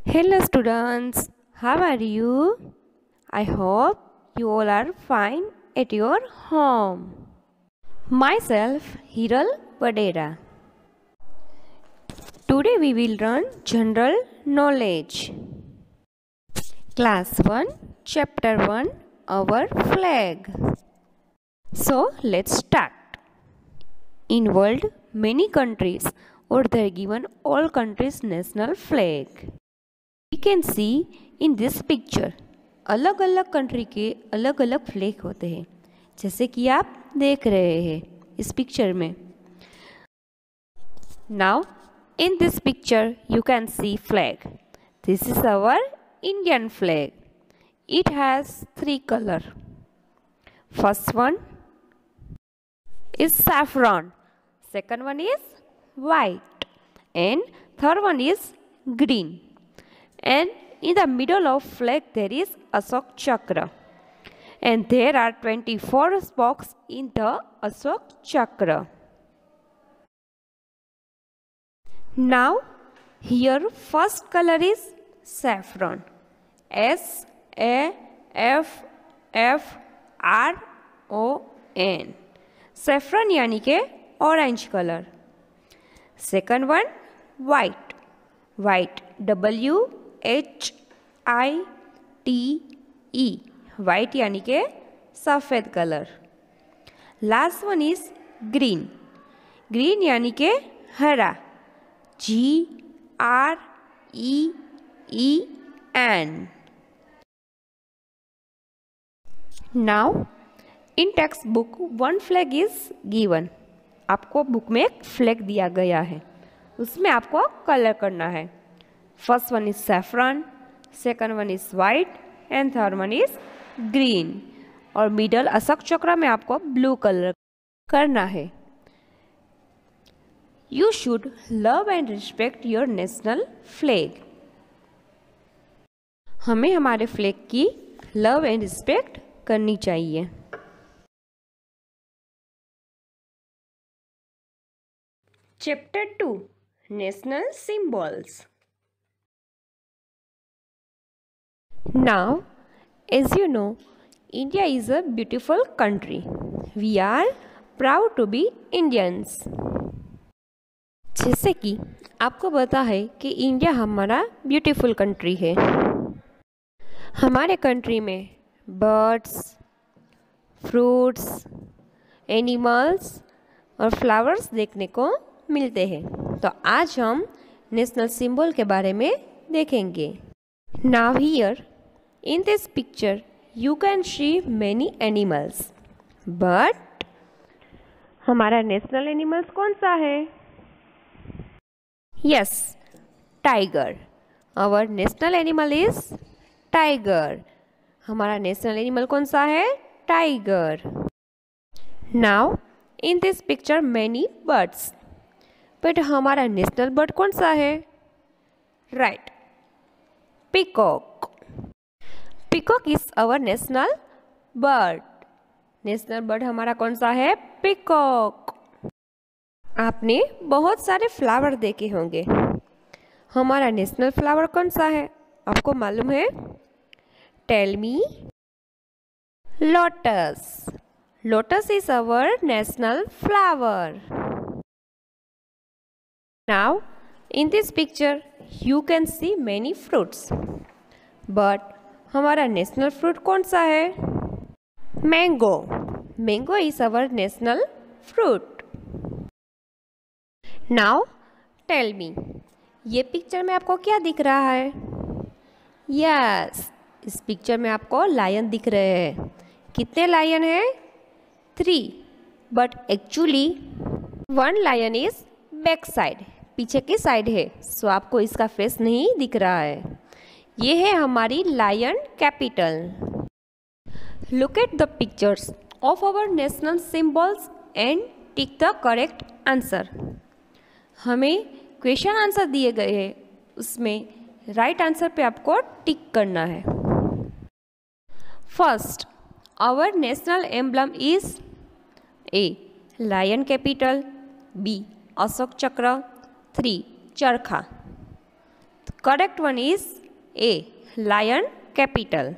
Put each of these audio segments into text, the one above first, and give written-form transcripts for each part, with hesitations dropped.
Hello students, how are you? I hope you all are fine at your home. Myself Hiral Vadera. Today we will learn general knowledge. Class 1, Chapter 1, Our Flag. So let's start. In world, many countries or they are given all countries' national flag. We can see in this picture अलग अलग country के अलग अलग flag होते हैं, जैसे कि आप देख रहे हैं इस पिक्चर में. Now in this picture you can see flag. This is our Indian flag. It has 3 colors. First one is saffron, second one is white, and third one is green. And in the middle of flag there is Ashok Chakra, and there are 24 spokes in the Ashok Chakra. Now here first color is saffron, SAFFRON. Saffron यानी के orange colour. Second one white, WHITE, white यानी के सफ़ेद colour. Last one is green, green यानी के हरा, GREEN. Now in text book one flag is given. आपको book में एक फ्लैग दिया गया है, उसमें आपको कलर करना है. First one is saffron, second one is white and third one is green. और मिडल अशोक चक्र में आपको ब्लू कलर करना है. You should love and respect your national flag. हमें हमारे फ्लैग की लव एंड रिस्पेक्ट करनी चाहिए. Chapter 2, National Symbols. Now, as you know, India is a beautiful country. We are proud to be Indians. जैसे कि आपको पता है कि इंडिया हमारा ब्यूटीफुल कंट्री है. हमारे कंट्री में बर्ड्स, फ्रूट्स, एनिमल्स और फ्लावर्स देखने को मिलते हैं. तो आज हम नेशनल सिंबल के बारे में देखेंगे. Now here in this picture you can see many animals, but हमारा नेशनल एनिमल्स कौन सा है? Yes, tiger. Our national animal is tiger. हमारा नेशनल एनिमल कौन सा है? Tiger. Now in this picture many birds, but हमारा नेशनल बर्ड कौन सा है? Right, peacock. Peacock is our national bird. National bird हमारा कौन सा है? पीकॉक. आपने बहुत सारे फ्लावर देखे होंगे. हमारा नेशनल फ्लावर कौन सा है? आपको मालूम है? Tell me. Lotus. Lotus is our national flower. Now, in this picture, you can see many fruits. But हमारा national fruit कौन सा है? Mango. Mango is our national fruit. Now, tell me, ये पिक्चर में आपको क्या दिख रहा है? Yes, इस पिक्चर में आपको लायन दिख रहे हैं. कितने लायन हैं? 3. But actually 1 lion is back side, पीछे की साइड है, सो आपको इसका फेस नहीं दिख रहा है. ये है हमारी lion capital. Look at the pictures of our national symbols and tick the correct answer. हमें क्वेश्चन आंसर दिए गए हैं, उसमें राइट आंसर पे आपको टिक करना है. First, our national emblem is A. Lion capital, B. Ashok Chakra, 3. Charkha. Correct one is A, lion capital.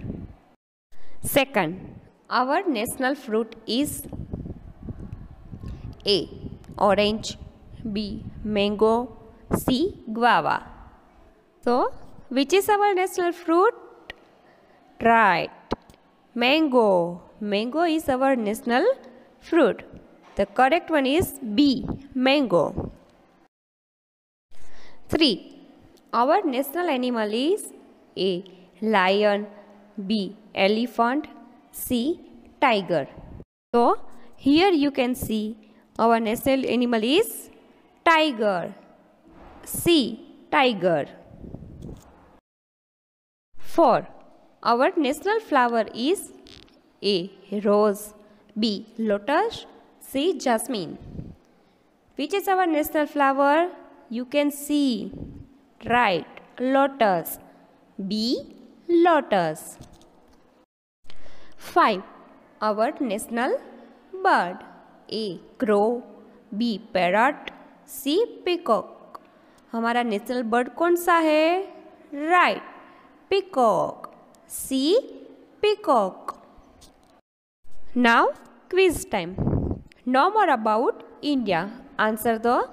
Second, our national fruit is A, orange, B, mango, C, guava. So, which is our national fruit? Right, mango. Mango is our national fruit. The correct one is B, mango. 3. Our national animal is A, lion, B, elephant, C, tiger. So, here you can see our national animal is tiger. C, tiger. 4. Our national flower is A, rose, B, lotus, C, jasmine. Which is our national flower? You can see. Right, lotus. B, lotus. 5. Our national bird. A, crow, B, parrot, C, peacock. हमारा national bird कौन सा है? Right, peacock. C, peacock. Now quiz time. Know more about India. Answer the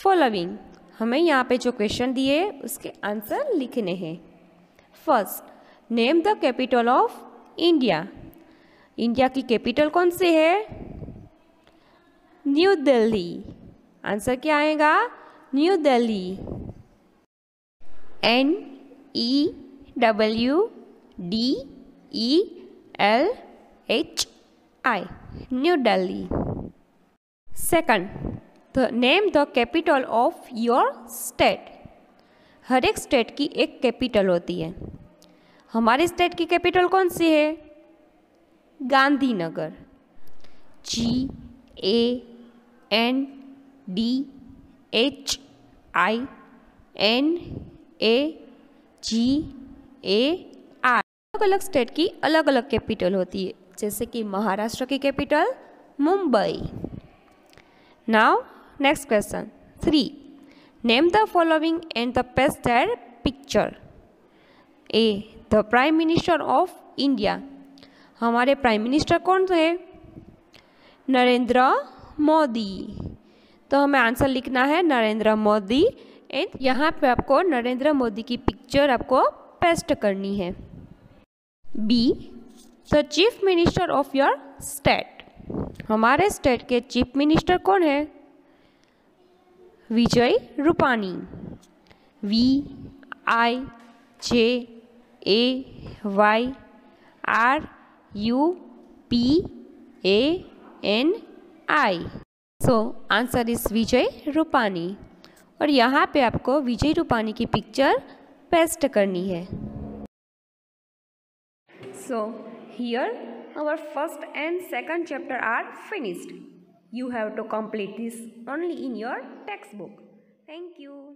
following. हमें यहाँ पे जो question दिए उसके आंसर लिखने हैं. First, name the capital of India. India की कैपिटल कौन सी है? न्यू दिल्ली. आंसर क्या आएगा? New Delhi. NEWDELHI, New Delhi. Second, name the capital of your state. हर एक स्टेट की एक कैपिटल होती है. हमारे स्टेट की कैपिटल कौन सी है? गांधीनगर. GANDHINAGAR. अलग अलग स्टेट की अलग अलग कैपिटल होती है, जैसे कि महाराष्ट्र की capital Mumbai. Now next question 3. Name the following and the paste their picture. A, the prime minister of India. हमारे प्राइम मिनिस्टर कौन है? नरेंद्र मोदी. तो हमें आंसर लिखना है नरेंद्र मोदी. एंड यहाँ पे आपको नरेंद्र मोदी की पिक्चर आपको पेस्ट करनी है. B, the chief minister of your state. हमारे स्टेट के चीफ मिनिस्टर कौन है? Vijay Rupani. VIJAYRUPANI. So answer is Vijay Rupani. और यहाँ पे आपको विजय रूपानी की पिक्चर पेस्ट करनी है. So here our first and second chapter are finished. You have to complete this only in your textbook. Thank you.